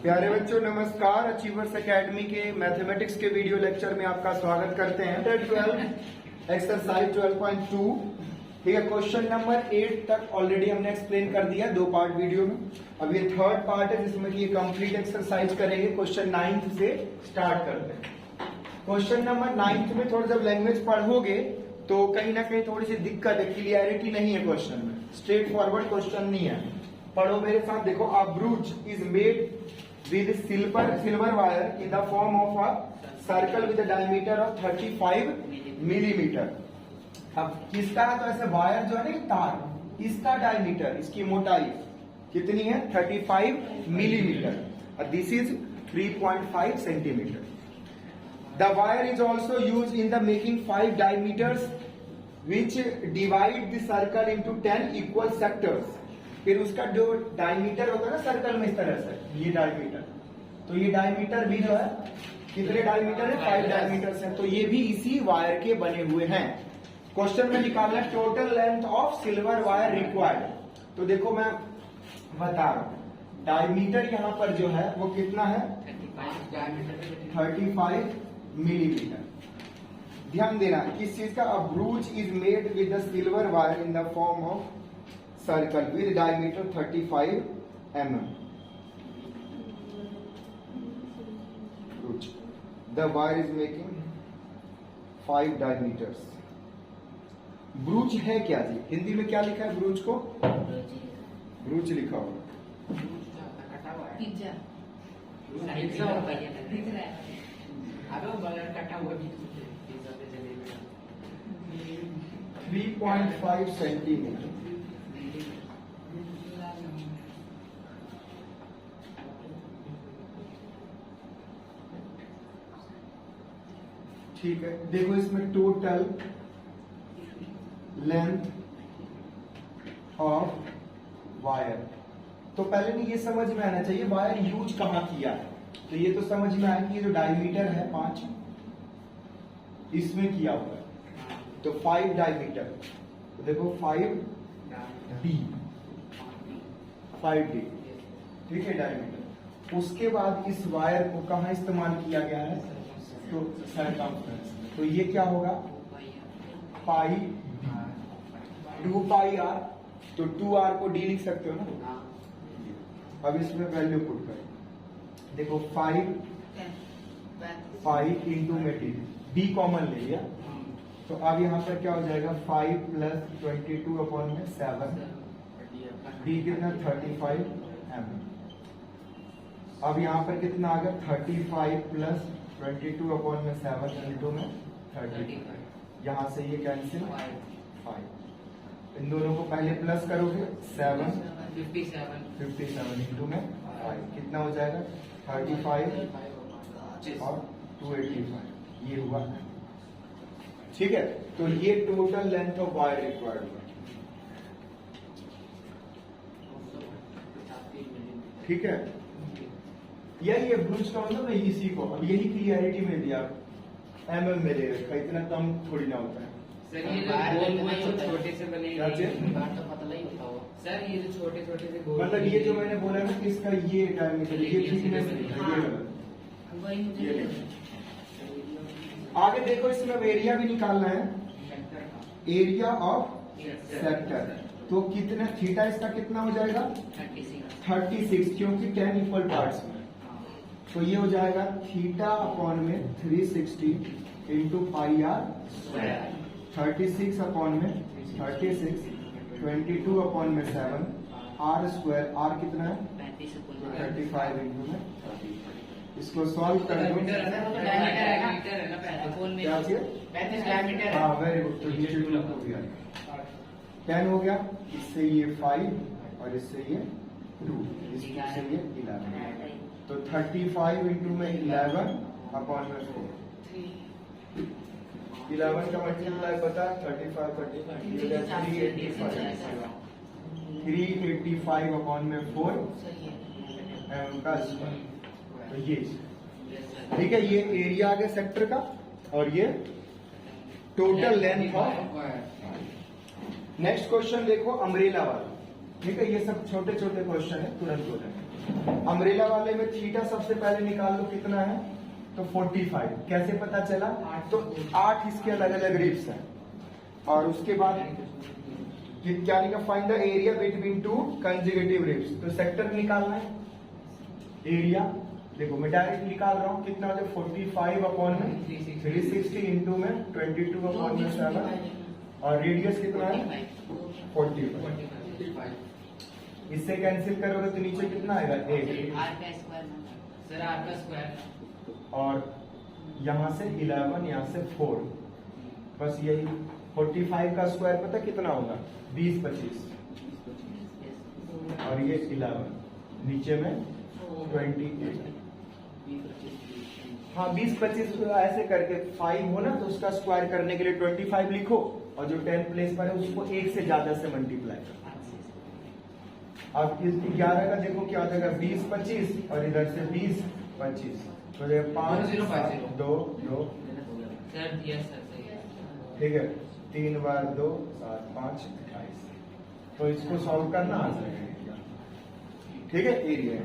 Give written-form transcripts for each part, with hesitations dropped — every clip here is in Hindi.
प्यारे बच्चों नमस्कार। अचीवर्स एकेडमी के मैथमेटिक्स के वीडियो लेक्चर में आपका स्वागत करते हैं। 12 एक्सरसाइज 12.2 ठीक है। क्वेश्चन नंबर 8 तक ऑलरेडी हमने एक्सप्लेन कर दिया 2 पार्ट वीडियो में। अब ये थर्ड पार्ट है जिसमें कि कंप्लीट एक्सरसाइज करेंगे। क्वेश्चन 9 से स्टार्ट करते हैं। क्वेश्चन नंबर 9 में थोड़ा जब लैंग्वेज पढ़ोगे तो कहीं ना कहीं थोड़ी सी दिक्कत है, क्लियरिटी नहीं है क्वेश्चन में। स्ट्रेट फॉरवर्ड क्वेश्चन नहीं है। पढ़ो मेरे साथ। देखो, a brooch is made with silver wire in the form of a circle with a diameter of 35 millimeter। अब किसका है? तो ऐसे वायर जो है ना तार, इसका डायमीटर, इसकी मोटाई कितनी है? 35 millimetre. This is 3.5 centimetre. The wire is also use in the making 5 diameters which divide the circle into 10 equal sectors। फिर उसका जो डायमीटर होता है ना सर्कल में, इस तरह से ये डायमीटर, तो ये डायमीटर भी जो है कितने डायमीटर है? 5 डायमीटर है। तो ये भी इसी वायर के बने हुए हैं। क्वेश्चन में निकालना total length of silver wire required. तो देखो मैं बता रहा हूं, डायमीटर यहां पर जो है वो कितना है? 35 मिलीमीटर। ध्यान देना किस चीज का? A brooch is made with the silver wire in the form of circle with diameter 35 mm. Brooch. The wire is making 5 diameters. ब्रूच है क्या जी? हिंदी में क्या लिखा है ब्रूच को? ब्रूच लिखा होगा। पिज्जा। 3.5 सेंटीमीटर। ठीक है। देखो इसमें टोटल लेंथ ऑफ वायर, तो पहले नहीं ये समझ में आना चाहिए वायर यूज कहां किया है। तो ये तो समझ में आया कि ये जो डायमीटर है 5 इसमें किया हुआ है, तो 5 डायमीटर। तो देखो 5D ठीक है डायमीटर। उसके बाद इस वायर को कहां इस्तेमाल किया गया है? तो सरकमफ्रेंस। तो ये क्या होगा? पाई 2 पाई आर। तो 2r को d लिख सकते हो ना। अब इसमें वैल्यू पुट करें। देखो 5 पाई इंटू में d कॉमन ले लिया, तो अब यहां पर क्या हो जाएगा? 5 प्लस 22 अपॉन में 7। d कितना? 35 mm। अब यहां पर कितना आ गया? 35 प्लस 22 अपॉन में 7 इंटू में 30। यहां से ये कैंसिल 5। इन दोनों को पहले प्लस करोगे 7 57 इंटू में 5 कितना हो जाएगा? 35 और 285। ये हुआ। ठीक है। तो ये total length of wire required हुआ। ठीक है। यही है ब्रूच का मतलब नहीं, इसी को अब यही क्लियरिटी में दिया mm में दे रखा, इतना कम थोड़ी ना होता है। सर ये जो गोल छोटे से बने क्या चीज? तो पतला ही होता होगा सर। ये जो छोटे छोटे से गोल, मतलब ये जो मैंने बोला ना कि इसका ये डायमीटर, ये थिकनेस ये आगे देखो इसमें एरिया भी निकालना है। एरिया ऑफ सेक्टर, तो कितना थीटा इसका कितना हो जाएगा? 36 क्योंकि 10 इक्वल पार्ट्स में। तो ये हो जाएगा थीटा अपॉन में 360 into pi r square. 36 upon में 36, 22 अपॉन में 7 आर स्क्वायर। आर कितना है? 35 इंटू में 30। इसको सॉल्व कर दो। हाँ वेरी गुड। तो ये 10 हो गया, इससे ये 5 और इससे ये 2, इससे ये 11। तो 35 इंटू में 11 अपॉन में 4। 11 का मल्टीप्लाई पता? 35 385 अपॉन में 4 एम का स्क्वायर। तो ये ठीक है। ये एरिया आ गया सेक्टर का और ये total length of. Next question देखो अम्ब्रेला वाला। ठीक है। ये सब छोटे छोटे क्वेश्चन है, तुरंत हो जाएंगे। अम्ब्रेला वाले में थीटा सबसे पहले निकाल लो कितना है, तो 45। कैसे पता चला, तो 8 इसके अलग अलग रिब्स हैं। और उसके बाद ये क्या लिखा, find the area between two conjugative ribs, तो सेक्टर निकालना है। एरिया देखो मैं डायरेक्ट निकाल रहा हूँ, कितना हो जाए 45 अपॉन में 360 इंटू में 22 अपॉन में 7, और रेडियस कितना है 45। इससे कैंसिल करोगे तो नीचे कितना आएगा 8, आर का स्क्वायर नंबर सर आर का स्क्वायर, और यहाँ से 11, यहाँ से 4, बस यही 45 का स्क्वायर पता कितना होगा 20 25, और ये 11 नीचे में 28। हाँ 20 25 ऐसे करके 5 हो ना, तो उसका स्क्वायर करने के लिए 25 लिखो, और जो 10 प्लेस पर है उसको 1 से ज्यादा से मल्टीप्लाई करो। अब इस 11 का देखो क्या हो जाएगा 20 25, और इधर से 20 25, तो 5 2 2, सर यस सर सही है। ठीक है, 3 बार 2 7 5 28, तो इसको सॉल्व करना आ जाएगा। ठीक है, एरिया।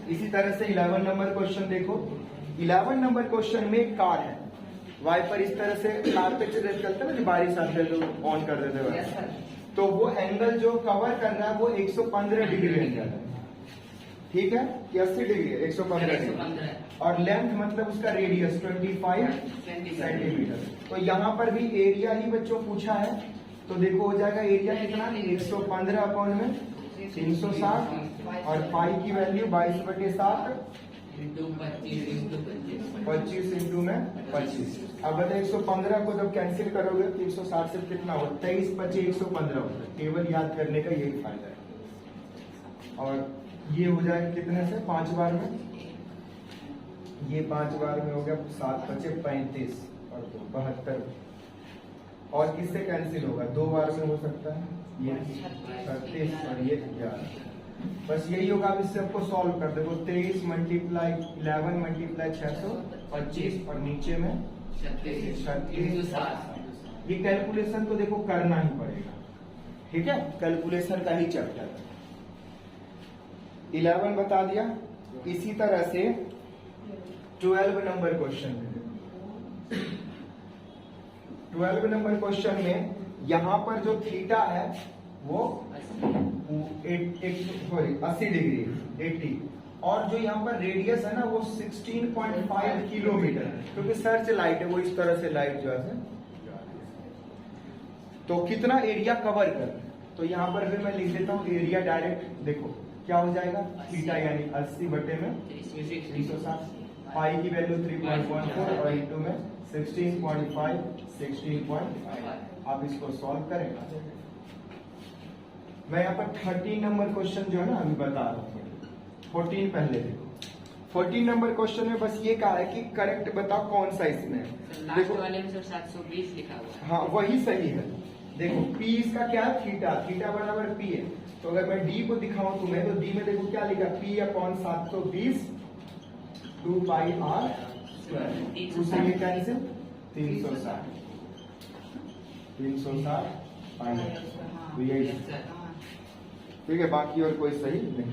इसी तरह से 11 नंबर क्वेश्चन देखो। 11 नंबर क्वेश्चन में एक कार है, वाइपर इस तरह से कार पे चलता है ना, जो बारिश आते हैं तो ऑन कर देते हैं, तो वो एंगल जो कवर कर रहा है वो 115 डिग्री एंगल है। ठीक है, कि 80 डिग्री है, 115 डिग्री, और लेंथ मतलब उसका रेडियस 25 सेंटीमीटर। तो यहाँ पर भी एरिया ही बच्चों पूछा है, तो देखो हो जाएगा एरिया कितना 115 अपॉन में 360, और पाई की वैल्यू 22/7 25 इंटू में 25। अब बताए 115 को जब कैंसिल करोगे 360 से कितना हो, 23 25 115 होता है। केवल याद करने का यही फायदा है। और ये हो जाएगा कितने से 5 बार में, ये 5 बार में हो गया 7 25 35 और 2 72, और किससे कैंसिल होगा 2 बार में हो सकता है, ये 36 और ये 11। बस यही होगा। अब इससे आपको सॉल्व कर देखो, 23 मल्टीप्लाई 11 मल्टीप्लाई 625, और नीचे में 36। ये कैलकुलेशन तो देखो करना ही पड़ेगा। ठीक है, कैलकुलेशन का ही चैप्टर है। 11 बता दिया। इसी तरह से 12 नंबर क्वेश्चन में 12 नंबर क्वेश्चन में यहाँ पर जो थीटा है वो 80 डिग्री 80, और जो यहाँ पर रेडियस है ना वो 16.5 किलोमीटर, क्योंकि सर्च लाइट है वो इस तरह से लाइट जो है, तो कितना एरिया कवर कर, तो यहाँ पर भी मैं लिख देता हूँ एरिया डायरेक्ट। देखो क्या हो जाएगा थीटा यानी 80 बटे में 360, पाई की वैल्यू 3.14 और इंटू में 16.5 आप इसको सॉल्व करेंगे। मैं यहाँ पर 13 नंबर क्वेश्चन जो है ना अभी बता रहा हूँ। 14 पहले देखो। 14 नंबर क्वेश्चन में बस ये कहा है कि करेक्ट बताओ कौन सा इसमें है। देखो वाले में 720 लिखा हुआ है। हाँ वही सही है। देखो P इसका क्या है थीटा, थीटा बराबर P है, तो अगर मैं D को दिखाऊं तुम्हें तो D में देखो क्या लिखा P अपॉन 720 2 पाई R स्क्वायर, उसे ये कैंसिल 360 तो यही। ठीक है, बाकी और कोई सही नहीं।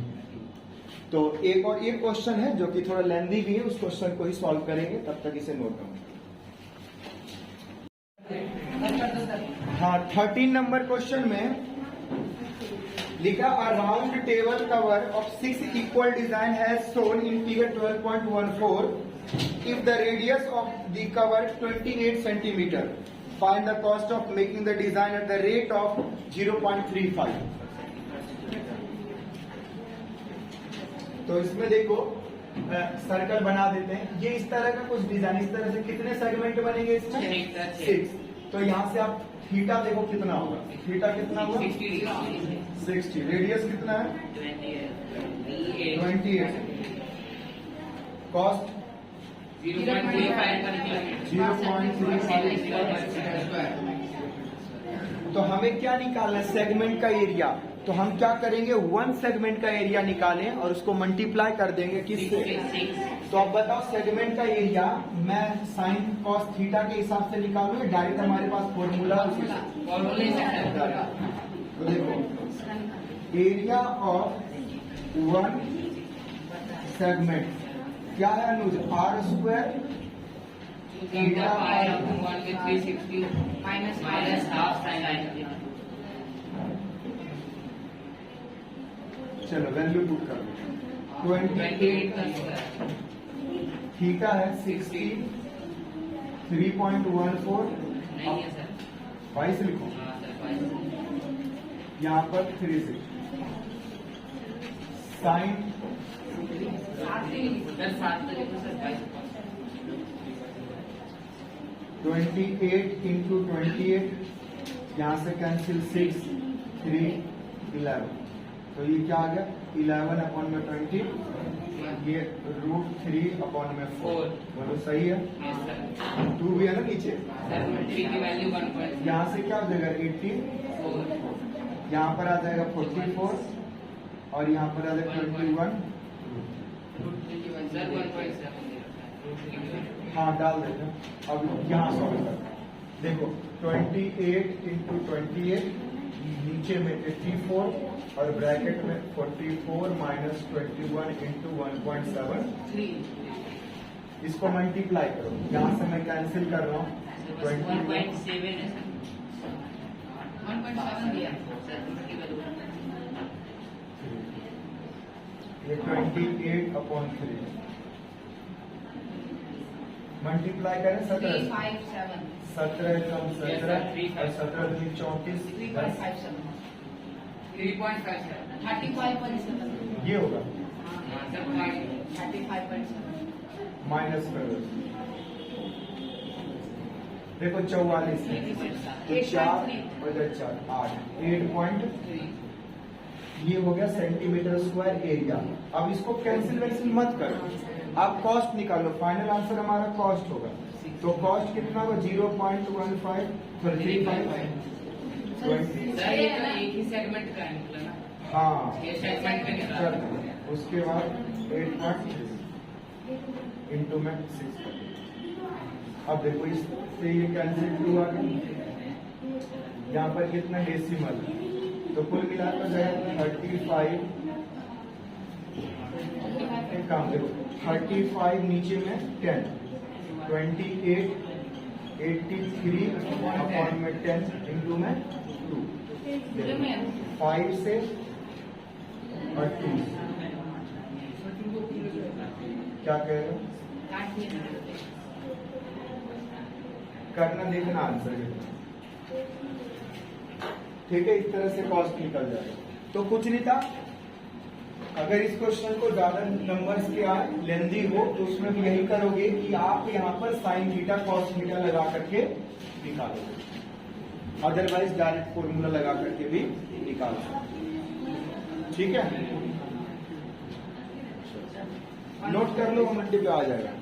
तो एक और एक क्वेश्चन है जो कि थोड़ा लेंदी भी है, उस क्वेश्चन को ही सॉल्व करेंगे, तब तक इसे नोट डाउन। हाँ 13 नंबर क्वेश्चन में लिखा अ round table cover of 6 equal design has shown in figure 12.14 if the radius of the cover 28 centimetre, find the cost of making the design at the rate of 0.35। तो इसमें देखो सर्कल बना देते हैं, ये इस तरह का कुछ डिजाइन, इस तरह से कितने सेगमेंट बनेंगे इसमें 6। तो यहाँ से आप थीटा देखो कितना होगा, थीटा कितना होगा 60, रेडियस कितना है 28, कॉस्ट 0.35। तो हमें क्या निकालना है सेगमेंट का एरिया, तो हम क्या करेंगे 1 सेगमेंट का एरिया निकालें और उसको मल्टीप्लाई कर देंगे किससे। तो अब बताओ सेगमेंट का एरिया मैं साइन कॉस थीटा के हिसाब से निकालूंगा, डायरेक्ट हमारे पास फॉर्मूला। तो देखो एरिया ऑफ वन सेगमेंट। क्या है Anuj? R square theta pi upon 1 में 360 minus minus half sine theta. चलो वैल्यू पुट कर दो। 28 का स्क्वायर थीटा है 60 3.14 नहीं है सर। 22 लिखो, हाँ सर 22 यहाँ पर 3 से साइन सर 7 तो लिखो सर 22 28 इंटू 28, यहाँ से कैंसिल 6 3 11, तो ये क्या आ गया 11 अपॉन में 20, ये √3 अपॉन में 4। बोलो सही है? Yes sir. 2 भी है ना नीचे, सर 3 की वैल्यू 1.4 यहाँ से क्या हो जाएगा 80, यहाँ पर आ जाएगा 44 और यहाँ पर आ जाएगा 21। सर 1.7 हाँ डाल देते हैं। अब यहाँ सॉल्व करते हैं। देखो 28 इंटू 28, नीचे में 84 और ब्रैकेट में 44 माइनस 21 इंटू 1.7। इसको मल्टीप्लाई करो, यहाँ से मैं कैंसिल कर रहा हूँ 1.7 है सर। 1.7 दिया ये 28 अपॉन 3 मल्टीप्लाई करें 17 357 17 कम 17 और 17 दूनी 34 3.57 3.57 35.7 ये होगा। हाँ सर 35.7 माइनस कर दो, देखो 44 है तो 4 और इधर 4 8 8.3, ये हो गया सेंटीमीटर स्क्वायर एरिया। अब इसको कैंसिल वैंसिल मत करो, आप कॉस्ट निकालो, फाइनल आंसर हमारा कॉस्ट होगा। तो कॉस्ट कितना होगा 0.15 सर ये तो एक ही सेगमेंट का निकला ना। हाँ ये सेगमेंट का निकला। चल, उसके बाद 8.3 इंटू में 6। अब देखो इससे ये कैंसिल हुआ, यहाँ पर कितना डेसिमल, तो कुल मिलाकर जाएगा 35। एक काम देखो 35 नीचे में 10 28 83 अपॉन में 10 इंटू में 2, 5 से और 2। क्या कह रहे हो? करना देखना आंसर कितना। ठीक है, इस तरह से कॉस्ट निकल जाएगा। तो कुछ नहीं था, अगर इस क्वेश्चन को ज्यादा नंबर्स के लेंदी हो तो उसमें भी यही करोगे कि आप यहाँ पर साइन थीटा कॉस थीटा लगा करके निकालोगे, अदरवाइज डायरेक्ट फॉर्मूला लगा करके भी निकालो। ठीक है, नोट कर लो, मंडे पे आ जाएगा।